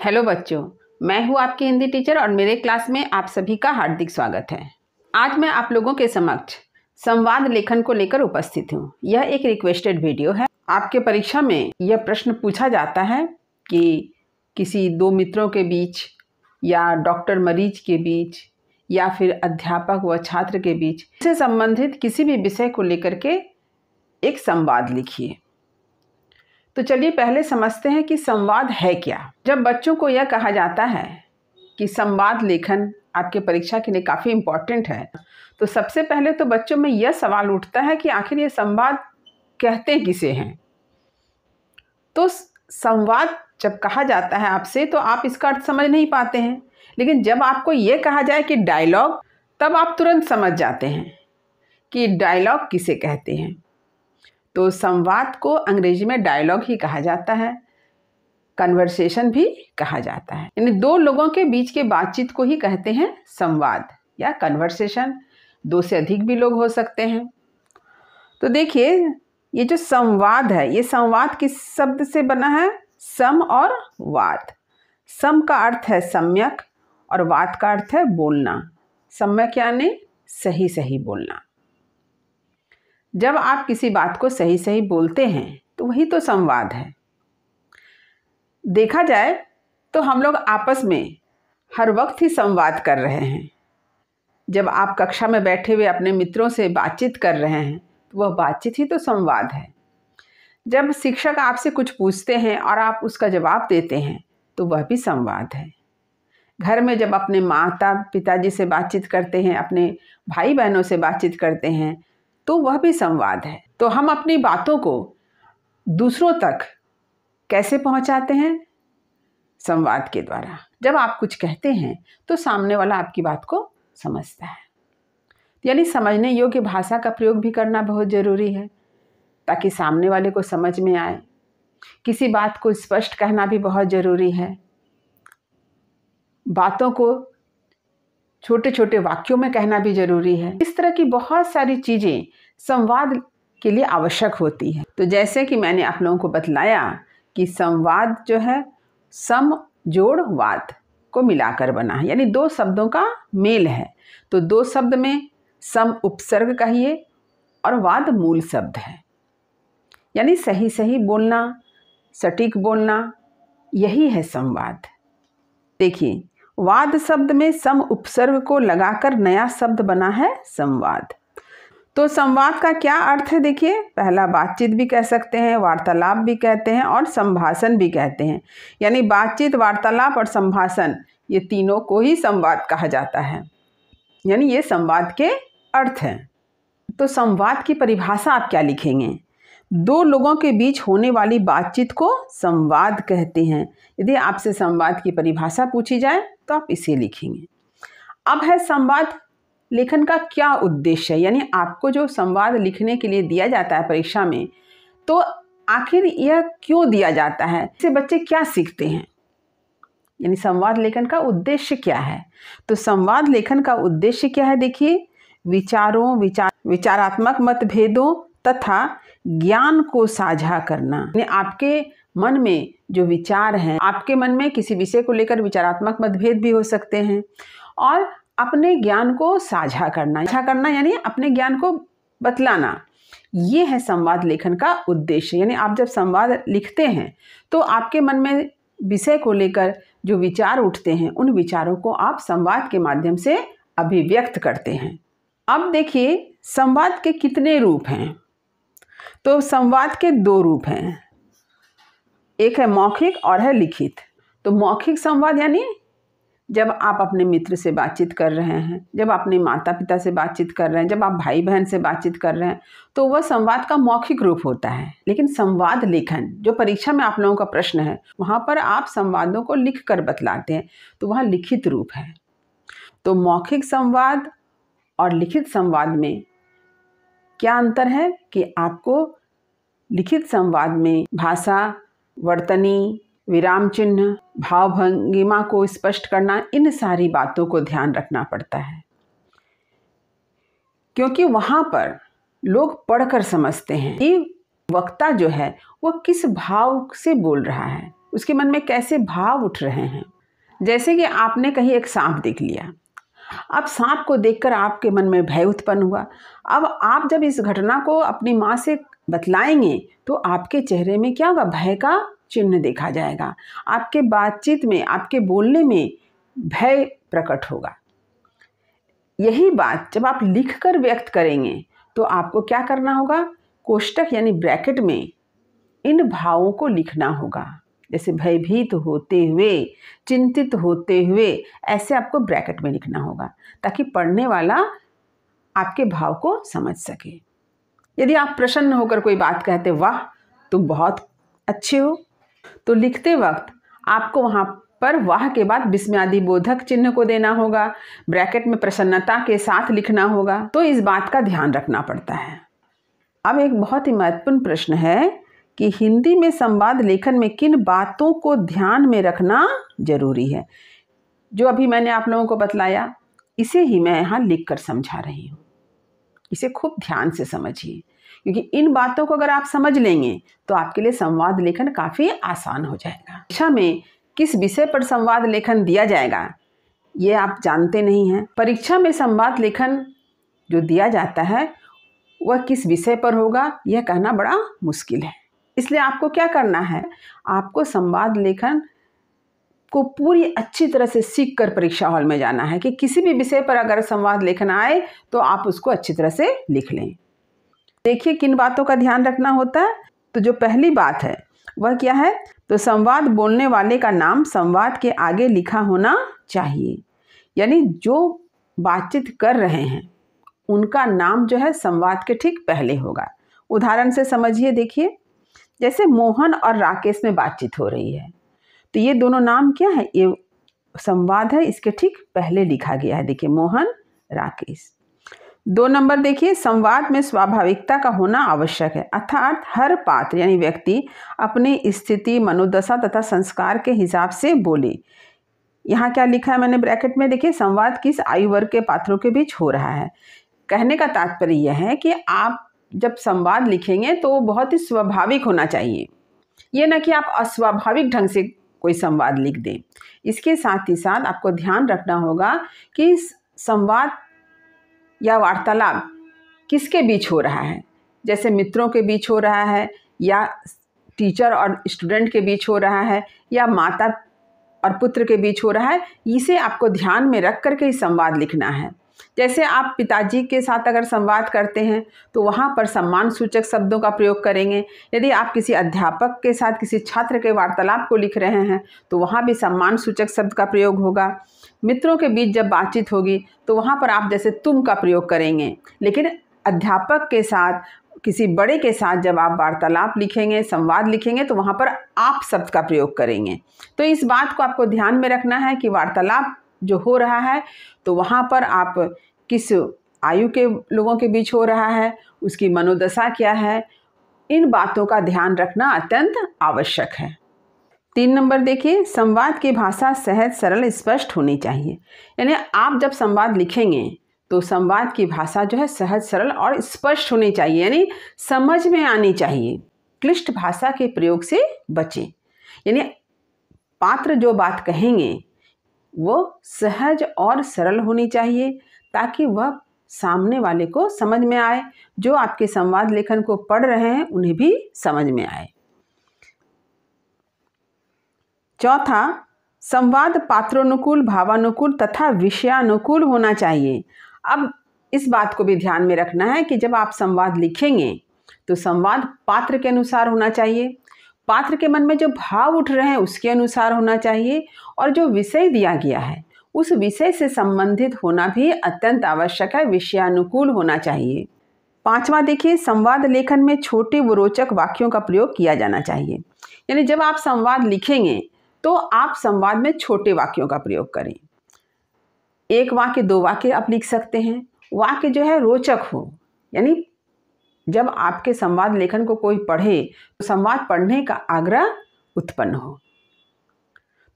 Hello बच्चों, मैं हूँ आपकी हिंदी टीचर और मेरे क्लास में आप सभी का हार्दिक स्वागत है। आज मैं आप लोगों के समक्ष संवाद लेखन को लेकर उपस्थित हूँ। यह एक रिक्वेस्टेड वीडियो है। आपके परीक्षा में यह प्रश्न पूछा जाता है कि किसी दो मित्रों के बीच या डॉक्टर मरीज के बीच या फिर अध्यापक व छात्र के बीच से संबंधित किसी भी विषय को लेकर के एक संवाद लिखिए। तो चलिए पहले समझते हैं कि संवाद है क्या। जब बच्चों को यह कहा जाता है कि संवाद लेखन आपके परीक्षा के लिए काफ़ी इम्पोर्टेंट है, तो सबसे पहले तो बच्चों में यह सवाल उठता है कि आखिर ये संवाद कहते किसे हैं। तो संवाद जब कहा जाता है आपसे तो आप इसका अर्थ समझ नहीं पाते हैं, लेकिन जब आपको ये कहा जाए कि डायलॉग, तब आप तुरंत समझ जाते हैं कि डायलॉग किसे कहते हैं। तो संवाद को अंग्रेजी में डायलॉग ही कहा जाता है, कन्वर्सेशन भी कहा जाता है। यानी दो लोगों के बीच के बातचीत को ही कहते हैं संवाद या कन्वर्सेशन। दो से अधिक भी लोग हो सकते हैं। तो देखिए, ये जो संवाद है, ये संवाद किस शब्द से बना है? सम और वाद। सम का अर्थ है सम्यक और वाद का अर्थ है बोलना। सम्यक यानी सही सही बोलना। जब आप किसी बात को सही सही बोलते हैं तो वही तो संवाद है। देखा जाए तो हम लोग आपस में हर वक्त ही संवाद कर रहे हैं। जब आप कक्षा में बैठे हुए अपने मित्रों से बातचीत कर रहे हैं तो वह बातचीत ही तो संवाद है। जब शिक्षक आपसे कुछ पूछते हैं और आप उसका जवाब देते हैं तो वह भी संवाद है। घर में जब अपने माता पिताजी से बातचीत करते हैं, अपने भाई बहनों से बातचीत करते हैं, तो वह भी संवाद है। तो हम अपनी बातों को दूसरों तक कैसे पहुंचाते हैं? संवाद के द्वारा। जब आप कुछ कहते हैं तो सामने वाला आपकी बात को समझता है। यानी समझने योग्य भाषा का प्रयोग भी करना बहुत ज़रूरी है ताकि सामने वाले को समझ में आए। किसी बात को स्पष्ट कहना भी बहुत ज़रूरी है। बातों को छोटे छोटे वाक्यों में कहना भी जरूरी है। इस तरह की बहुत सारी चीज़ें संवाद के लिए आवश्यक होती हैं। तो जैसे कि मैंने आप लोगों को बतलाया कि संवाद जो है सम जोड़ वाद को मिलाकर बना है, यानी दो शब्दों का मेल है। तो दो शब्द में सम उपसर्ग कहिए और वाद मूल शब्द है। यानी सही सही बोलना, सटीक बोलना, यही है संवाद। देखिए, वाद शब्द में सम उपसर्ग को लगाकर नया शब्द बना है संवाद। तो संवाद का क्या अर्थ है? देखिए, पहला बातचीत भी कह सकते हैं, वार्तालाप भी कहते हैं और संभाषण भी कहते हैं। यानी बातचीत, वार्तालाप और संभाषण, ये तीनों को ही संवाद कहा जाता है। यानी ये संवाद के अर्थ हैं। तो संवाद की परिभाषा आप क्या लिखेंगे? दो लोगों के बीच होने वाली बातचीत को संवाद कहते हैं। यदि आपसे संवाद की परिभाषा पूछी जाए तो आप इसे लिखेंगे। अब है संवाद लेखन का क्या उद्देश्य है, यानी आपको जो संवाद लिखने के लिए दिया जाता है परीक्षा में, तो आखिर यह क्यों दिया जाता है? इससे बच्चे क्या सीखते हैं? यानी संवाद लेखन का उद्देश्य क्या है? तो संवाद लेखन का उद्देश्य क्या है? देखिए, विचारात्मक मतभेदों तथा ज्ञान को साझा करना। यानी आपके मन में जो विचार हैं, आपके मन में किसी विषय को लेकर विचारात्मक मतभेद भी हो सकते हैं, और अपने ज्ञान को साझा करना यानी अपने ज्ञान को बतलाना। ये है संवाद लेखन का उद्देश्य। यानी आप जब संवाद लिखते हैं तो आपके मन में विषय को लेकर जो विचार उठते हैं, उन विचारों को आप संवाद के माध्यम से अभिव्यक्त करते हैं। अब देखिए, संवाद के कितने रूप हैं? तो संवाद के दो रूप हैं, एक है मौखिक और है लिखित। तो मौखिक संवाद यानी जब आप अपने मित्र से बातचीत कर रहे हैं, जब अपने माता पिता से बातचीत कर रहे हैं, जब आप भाई बहन से बातचीत कर रहे हैं, तो वह संवाद का मौखिक रूप होता है। लेकिन संवाद लेखन जो परीक्षा में आप लोगों का प्रश्न है, वहाँ पर आप संवादों को लिख कर बतलाते हैं, तो वह लिखित रूप है। तो मौखिक संवाद और लिखित संवाद में क्या अंतर है कि आपको लिखित संवाद में भाषा, वर्तनी, विराम चिन्ह, भावभंगिमा को स्पष्ट करना, इन सारी बातों को ध्यान रखना पड़ता है, क्योंकि वहाँ पर लोग पढ़कर समझते हैं कि वक्ता जो है वह किस भाव से बोल रहा है। उसके मन में कैसे भाव उठ रहे हैं। जैसे कि आपने कहीं एक सांप देख लिया, अब सांप को देखकर आपके मन में भय उत्पन्न हुआ। अब आप जब इस घटना को अपनी माँ से बतलाएंगे तो आपके चेहरे में क्या होगा, भय का चिन्ह देखा जाएगा। आपके बातचीत में, आपके बोलने में भय प्रकट होगा। यही बात जब आप लिखकर व्यक्त करेंगे तो आपको क्या करना होगा, कोष्टक यानी ब्रैकेट में इन भावों को लिखना होगा। जैसे भयभीत होते हुए, चिंतित होते हुए, ऐसे आपको ब्रैकेट में लिखना होगा ताकि पढ़ने वाला आपके भाव को समझ सके। यदि आप प्रसन्न होकर कोई बात कहते, वाह तुम बहुत अच्छे हो, तो लिखते वक्त आपको वहाँ पर वाह के बाद विस्मयादि बोधक चिन्ह को देना होगा, ब्रैकेट में प्रसन्नता के साथ लिखना होगा। तो इस बात का ध्यान रखना पड़ता है। अब एक बहुत ही महत्वपूर्ण प्रश्न है कि हिंदी में संवाद लेखन में किन बातों को ध्यान में रखना जरूरी है। जो अभी मैंने आप लोगों को बतलाया, इसे ही मैं यहाँ लिख कर समझा रही हूँ। इसे खूब ध्यान से समझिए, क्योंकि इन बातों को अगर आप समझ लेंगे तो आपके लिए संवाद लेखन काफ़ी आसान हो जाएगा। परीक्षा में किस विषय पर संवाद लेखन दिया जाएगा ये आप जानते नहीं हैं। परीक्षा में संवाद लेखन जो दिया जाता है वह किस विषय पर होगा यह कहना बड़ा मुश्किल है। इसलिए आपको क्या करना है, आपको संवाद लेखन को पूरी अच्छी तरह से सीख कर परीक्षा हॉल में जाना है कि किसी भी विषय पर अगर संवाद लेखन आए तो आप उसको अच्छी तरह से लिख लें। देखिए किन बातों का ध्यान रखना होता है। तो जो पहली बात है वह क्या है, तो संवाद बोलने वाले का नाम संवाद के आगे लिखा होना चाहिए। यानी जो बातचीत कर रहे हैं उनका नाम जो है संवाद के ठीक पहले होगा। उदाहरण से समझिए, देखिए जैसे मोहन और राकेश में बातचीत हो रही है तो ये दोनों नाम क्या है, ये संवाद है, इसके ठीक पहले लिखा गया है। देखिए मोहन राकेश। 2 नंबर देखिए, संवाद में स्वाभाविकता का होना आवश्यक है, अर्थात हर पात्र यानी व्यक्ति अपनी स्थिति, मनोदशा तथा संस्कार के हिसाब से बोले। यहाँ क्या लिखा है मैंने ब्रैकेट में, देखिए संवाद किस आयु वर्ग के पात्रों के बीच हो रहा है। कहने का तात्पर्य यह है कि आप जब संवाद लिखेंगे तो वो बहुत ही स्वाभाविक होना चाहिए, ये ना कि आप अस्वाभाविक ढंग से कोई संवाद लिख दें। इसके साथ ही साथ आपको ध्यान रखना होगा कि संवाद या वार्तालाप किसके बीच हो रहा है, जैसे मित्रों के बीच हो रहा है, या टीचर और स्टूडेंट के बीच हो रहा है, या माता और पुत्र के बीच हो रहा है। इसे आपको ध्यान में रख करके ही संवाद लिखना है। जैसे आप पिताजी के साथ अगर संवाद करते हैं तो वहाँ पर सम्मान सूचक शब्दों का प्रयोग करेंगे। यदि आप किसी अध्यापक के साथ किसी छात्र के वार्तालाप को लिख रहे हैं तो वहाँ भी सम्मान सूचक शब्द का प्रयोग होगा। मित्रों के बीच जब बातचीत होगी तो वहाँ पर आप जैसे तुम का प्रयोग करेंगे, लेकिन अध्यापक के साथ, किसी बड़े के साथ जब आप वार्तालाप लिखेंगे, संवाद लिखेंगे तो वहाँ पर आप शब्द का प्रयोग करेंगे। तो इस बात को आपको ध्यान में रखना है कि वार्तालाप जो हो रहा है तो वहाँ पर आप किस आयु के लोगों के बीच हो रहा है, उसकी मनोदशा क्या है, इन बातों का ध्यान रखना अत्यंत आवश्यक है। 3 नंबर देखिए, संवाद की भाषा सहज, सरल, स्पष्ट होनी चाहिए। यानी आप जब संवाद लिखेंगे तो संवाद की भाषा जो है सहज, सरल और स्पष्ट होनी चाहिए, यानी समझ में आनी चाहिए। क्लिष्ट भाषा के प्रयोग से बचें। यानी पात्र जो बात कहेंगे वो सहज और सरल होनी चाहिए ताकि वह सामने वाले को समझ में आए, जो आपके संवाद लेखन को पढ़ रहे हैं उन्हें भी समझ में आए। चौथा, संवाद पात्रोनुकूल, भावानुकूल तथा विषयानुकूल होना चाहिए। अब इस बात को भी ध्यान में रखना है कि जब आप संवाद लिखेंगे तो संवाद पात्र के अनुसार होना चाहिए, पात्र के मन में जो भाव उठ रहे हैं उसके अनुसार होना चाहिए, और जो विषय दिया गया है उस विषय से संबंधित होना भी अत्यंत आवश्यक है, विषयानुकूल होना चाहिए। 5वां देखिए, संवाद लेखन में छोटे व रोचक वाक्यों का प्रयोग किया जाना चाहिए। यानी जब आप संवाद लिखेंगे तो आप संवाद में छोटे वाक्यों का प्रयोग करें। 1 वाक्य 2 वाक्य आप लिख सकते हैं। वाक्य जो है रोचक हो, यानी जब आपके संवाद लेखन को कोई पढ़े तो संवाद पढ़ने का आग्रह उत्पन्न हो।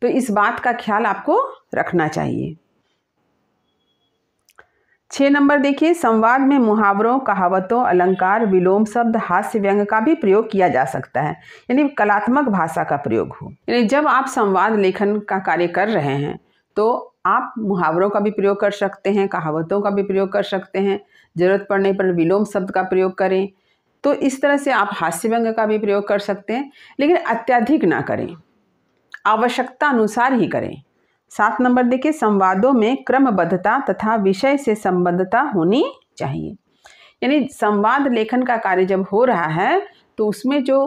तो इस बात का ख्याल आपको रखना चाहिए। 6 नंबर देखिए, संवाद में मुहावरों, कहावतों, अलंकार, विलोम शब्द, हास्य व्यंग का भी प्रयोग किया जा सकता है, यानी कलात्मक भाषा का प्रयोग हो। यानी जब आप संवाद लेखन का कार्य कर रहे हैं तो आप मुहावरों का भी प्रयोग कर सकते हैं, कहावतों का भी प्रयोग कर सकते हैं, जरूरत पड़ने पर विलोम शब्द का प्रयोग करें। तो इस तरह से आप हास्य व्यंग का भी प्रयोग कर सकते हैं, लेकिन अत्यधिक ना करें, आवश्यकता अनुसार ही करें। 7 नंबर देखिए, संवादों में क्रमबद्धता तथा विषय से संबद्धता होनी चाहिए। यानी संवाद लेखन का कार्य जब हो रहा है तो उसमें जो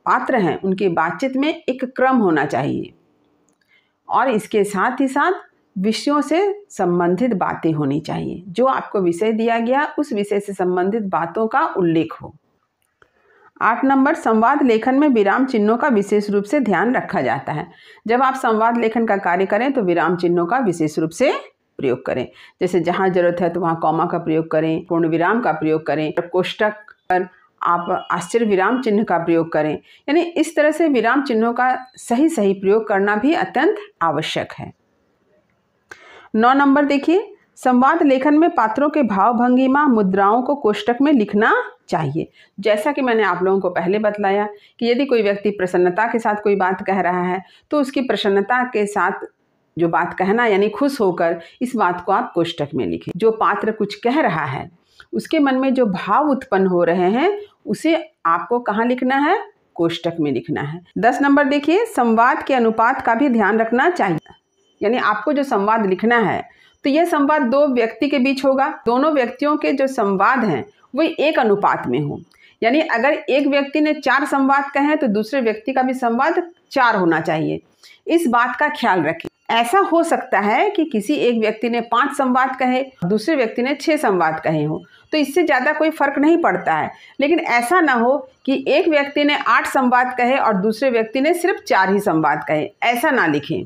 पात्र हैं उनकी बातचीत में एक क्रम होना चाहिए और इसके साथ ही साथ विषयों से संबंधित बातें होनी चाहिए। जो आपको विषय दिया गया उस विषय से संबंधित बातों का उल्लेख हो। 8 नंबर, संवाद लेखन में विराम चिन्हों का विशेष रूप से ध्यान रखा जाता है। जब आप संवाद लेखन का कार्य करें तो विराम चिन्हों का विशेष रूप से प्रयोग करें। जैसे जहाँ जरूरत है तो वहाँ कॉमा का प्रयोग करें, पूर्ण विराम का प्रयोग करें, कोष्ठक पर आप आश्चर्य विराम चिन्ह का प्रयोग करें। यानी इस तरह से विराम चिन्हों का सही प्रयोग करना भी अत्यंत आवश्यक है। 9 नंबर देखिए, संवाद लेखन में पात्रों के भाव, भंगिमा, मुद्राओं को कोष्ठक में लिखना चाहिए। जैसा कि मैंने आप लोगों को पहले बतलाया कि यदि कोई व्यक्ति प्रसन्नता के साथ कोई बात कह रहा है तो उसकी प्रसन्नता के साथ जो बात कहना यानी खुश होकर इस बात को आप कोष्ठक में लिखें। जो पात्र कुछ कह रहा है उसके मन में जो भाव उत्पन्न हो रहे हैं उसे आपको कहाँ लिखना है? कोष्ठक में लिखना है। 10 नंबर देखिए, संवाद के अनुपात का भी ध्यान रखना चाहिए। यानी आपको जो संवाद लिखना है तो यह संवाद 2 व्यक्ति के बीच होगा। दोनों व्यक्तियों के जो संवाद हैं वो एक अनुपात में हो। यानी अगर एक व्यक्ति ने 4 संवाद कहे तो दूसरे व्यक्ति का भी संवाद 4 होना चाहिए। इस बात का ख्याल रखें। ऐसा हो सकता है कि किसी एक व्यक्ति ने 5 संवाद कहे, दूसरे व्यक्ति ने 6 संवाद कहे हो, तो इससे ज़्यादा कोई फर्क नहीं पड़ता है। लेकिन ऐसा ना हो कि एक व्यक्ति ने 8 संवाद कहे और दूसरे व्यक्ति ने सिर्फ 4 ही संवाद कहे, ऐसा ना लिखें।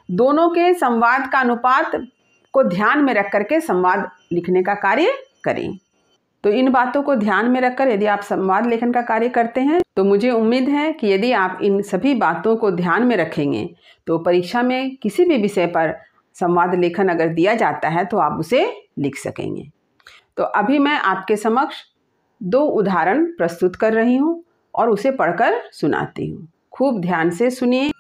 दोनों के संवाद का अनुपात को ध्यान में रख करके संवाद लिखने का कार्य करें। तो इन बातों को ध्यान में रखकर यदि आप संवाद लेखन का कार्य करते हैं तो मुझे उम्मीद है कि यदि आप इन सभी बातों को ध्यान में रखेंगे तो परीक्षा में किसी भी विषय पर संवाद लेखन अगर दिया जाता है तो आप उसे लिख सकेंगे। तो अभी मैं आपके समक्ष 2 उदाहरण प्रस्तुत कर रही हूँ और उसे पढ़कर सुनाती हूँ। खूब ध्यान से सुनिए।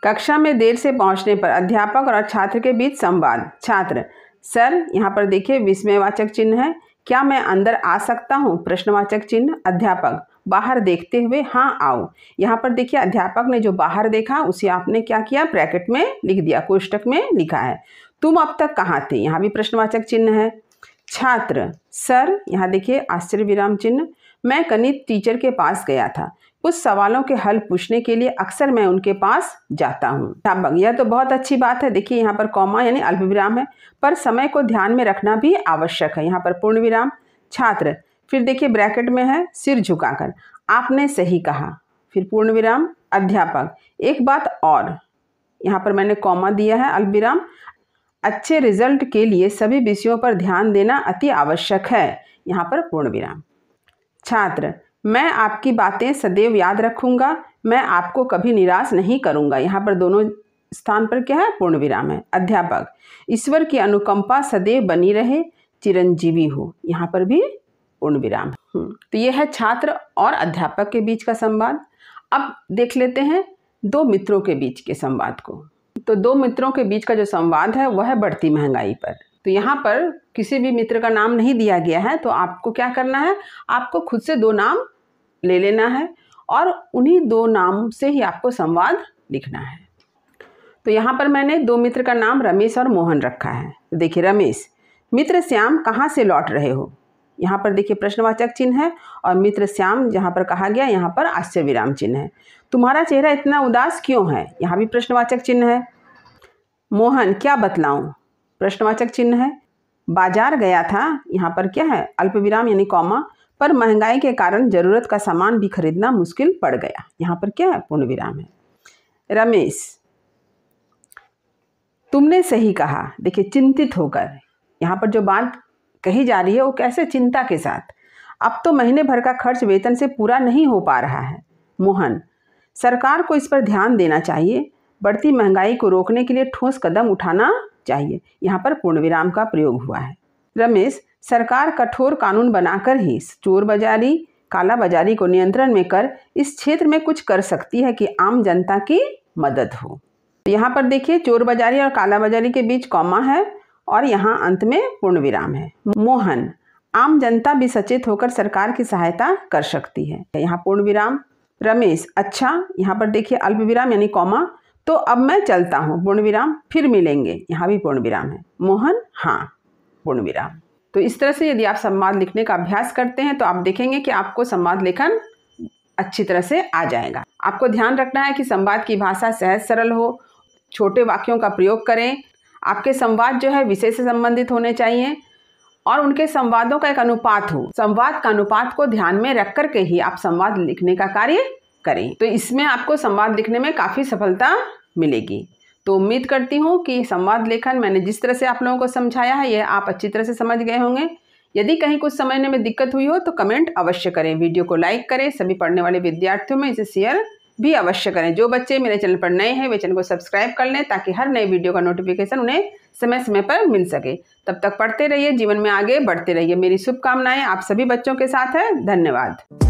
कक्षा में देर से पहुँचने पर अध्यापक और छात्र के बीच संवाद। छात्र: सर, यहाँ पर देखिए विस्मयवाचक चिन्ह है, क्या मैं अंदर आ सकता हूँ? प्रश्नवाचक चिन्ह। अध्यापक बाहर देखते हुए: हाँ आओ। यहाँ पर देखिए अध्यापक ने जो बाहर देखा उसे आपने क्या किया? ब्रैकेट में लिख दिया, कोष्ठक में लिखा है। तुम अब तक कहाँ थे? यहाँ भी प्रश्नवाचक चिन्ह है। छात्र: सर, यहाँ देखिए आश्चर्य विराम चिन्ह, मैं गणित टीचर के पास गया था, कुछ सवालों के हल पूछने के लिए अक्सर मैं उनके पास जाता हूँ। अध्यापक: यह तो बहुत अच्छी बात है। देखिए यहाँ पर कॉमा यानी अल्प विराम है, पर समय को ध्यान में रखना भी आवश्यक है। यहाँ पर पूर्ण विराम। छात्र: फिर देखिए ब्रैकेट में है सिर झुकाकर, आपने सही कहा। फिर पूर्ण विराम। अध्यापक: एक बात और, यहाँ पर मैंने कॉमा दिया है अल्प विराम, अच्छे रिजल्ट के लिए सभी विषयों पर ध्यान देना अति आवश्यक है। यहाँ पर पूर्ण विराम। छात्र: मैं आपकी बातें सदैव याद रखूंगा, मैं आपको कभी निराश नहीं करूंगा। यहाँ पर दोनों स्थान पर क्या है? पूर्ण विराम है। अध्यापक: ईश्वर की अनुकंपा सदैव बनी रहे, चिरंजीवी हो। यहाँ पर भी पूर्ण विराम। तो यह है छात्र और अध्यापक के बीच का संवाद। अब देख लेते हैं 2 मित्रों के बीच के संवाद को। तो 2 मित्रों के बीच का जो संवाद है वह है बढ़ती महंगाई पर। तो यहाँ पर किसी भी मित्र का नाम नहीं दिया गया है, तो आपको क्या करना है? आपको खुद से 2 नाम ले लेना है और उन्हीं 2 नाम से ही आपको संवाद लिखना है। तो यहाँ पर मैंने 2 मित्र का नाम रमेश और मोहन रखा है। तो देखिए रमेश: मित्र श्याम, कहाँ से लौट रहे हो? यहाँ पर देखिए प्रश्नवाचक चिन्ह है और मित्र श्याम जहाँ पर कहा गया यहाँ पर आश्चर्य विराम चिन्ह है। तुम्हारा चेहरा इतना उदास क्यों है? यहाँ भी प्रश्नवाचक चिन्ह है। मोहन: क्या बतलाऊं? प्रश्नवाचक चिन्ह है। बाजार गया था, यहाँ पर क्या है? अल्प विराम यानी कॉमा, पर महंगाई के कारण जरूरत का सामान भी खरीदना मुश्किल पड़ गया। यहाँ पर क्या है? पूर्ण विराम है। रमेश: तुमने सही कहा। देखिए चिंतित होकर, यहाँ पर जो बात कही जा रही है वो कैसे? चिंता के साथ। अब तो महीने भर का खर्च वेतन से पूरा नहीं हो पा रहा है। मोहन: सरकार को इस पर ध्यान देना चाहिए, बढ़ती महंगाई को रोकने के लिए ठोस कदम उठाना चाहिए। यहाँ पर पूर्ण विराम का प्रयोग हुआ है। रमेश, सरकार कठोर कानून बनाकर ही चोर बाजारी, काला बाजारी को नियंत्रण में कर इस क्षेत्र में कुछ कर सकती है कि आम जनता की मदद हो। यहाँ पर देखिए, चोर बाजारी और काला बाजारी के बीच कॉमा है और यहाँ अंत में पूर्ण विराम है। मोहन, आम जनता भी सचेत होकर सरकार की सहायता कर सकती है। यहाँ पूर्ण विराम। रमेश, अच्छा, यहाँ पर देखिए अल्प विराम यानी कॉमा, तो अब मैं चलता हूँ, पूर्ण विराम, फिर मिलेंगे, यहाँ भी पूर्ण विराम है। मोहन, हाँ, पूर्ण विराम। तो इस तरह से यदि आप संवाद लिखने का अभ्यास करते हैं तो आप देखेंगे कि आपको संवाद लेखन अच्छी तरह से आ जाएगा। आपको ध्यान रखना है कि संवाद की भाषा सहज सरल हो, छोटे वाक्यों का प्रयोग करें। आपके संवाद जो है विषय से संबंधित होने चाहिए और उनके संवादों का एक अनुपात हो। संवाद का अनुपात को ध्यान में रख कर के ही आप संवाद लिखने का कार्य करें, तो इसमें आपको संवाद लिखने में काफ़ी सफलता मिलेगी। तो उम्मीद करती हूँ कि संवाद लेखन मैंने जिस तरह से आप लोगों को समझाया है यह आप अच्छी तरह से समझ गए होंगे। यदि कहीं कुछ समझने में दिक्कत हुई हो तो कमेंट अवश्य करें, वीडियो को लाइक करें, सभी पढ़ने वाले विद्यार्थियों में इसे शेयर भी अवश्य करें। जो बच्चे मेरे चैनल पर नए हैं वे चैनल को सब्सक्राइब कर लें ताकि हर नई वीडियो का नोटिफिकेशन उन्हें समय समय पर मिल सके। तब तक पढ़ते रहिए, जीवन में आगे बढ़ते रहिए। मेरी शुभकामनाएं आप सभी बच्चों के साथ है। धन्यवाद।